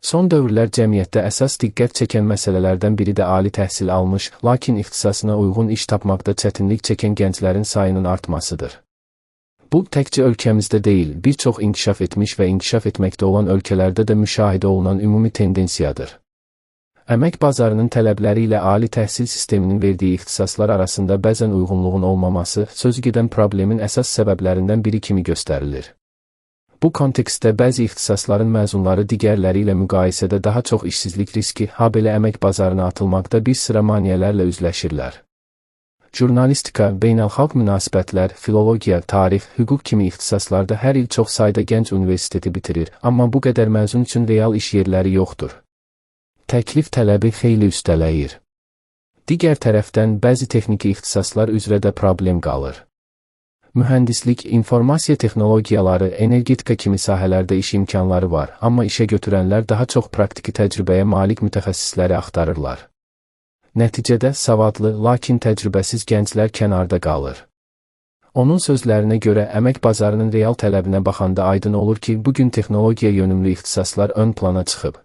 Son dövrlər cəmiyyətdə əsas diqqət çəkən məsələlərdən biri də ali təhsil almış, lakin ixtisasına uyğun iş tapmaqda çətinlik çəkən gənclərin sayının artmasıdır. Bu, təkcə ölkəmizdə deyil, bir çox inkişaf etmiş və inkişaf etməkdə olan ölkələrdə də müşahidə olunan ümumi tendensiyadır. Əmək bazarının tələbləri ilə ali təhsil sisteminin verdiyi ixtisaslar arasında bəzən uyğunluğun olmaması, sözügedən problemin əsas səbəblərindən biri kimi göstərilir. Bu kontekstdə bəzi ixtisasların məzunları digərləri ilə müqayisədə daha çox işsizlik riski, habelə əmək bazarına atılmaqda bir sıra maneələrlə üzləşirlər. Jurnalistika, beynəlxalq münasibətlər, filologiya, tarix, hüquq kimi ixtisaslarda hər il çox sayda gənc universiteti bitirir, amma bu qədər məzun üçün real iş yerləri yoxdur. Təklif tələbi xeyli üstələyir. Digər tərəfdən bəzi texniki ixtisaslar üzrə də problem qalır. Mühəndislik, informasiya texnologiyaları, energetika kimi sahələrdə iş imkanları var, amma işə götürənlər daha çox praktiki təcrübəyə malik mütəxəssisləri axtarırlar. Nəticədə savadlı, lakin təcrübəsiz gənclər kənarda qalır. Onun sözlərinə görə əmək bazarının real tələbinə baxanda aydın olur ki, bugün texnologiya yönümlü ixtisaslar ön plana çıxıb.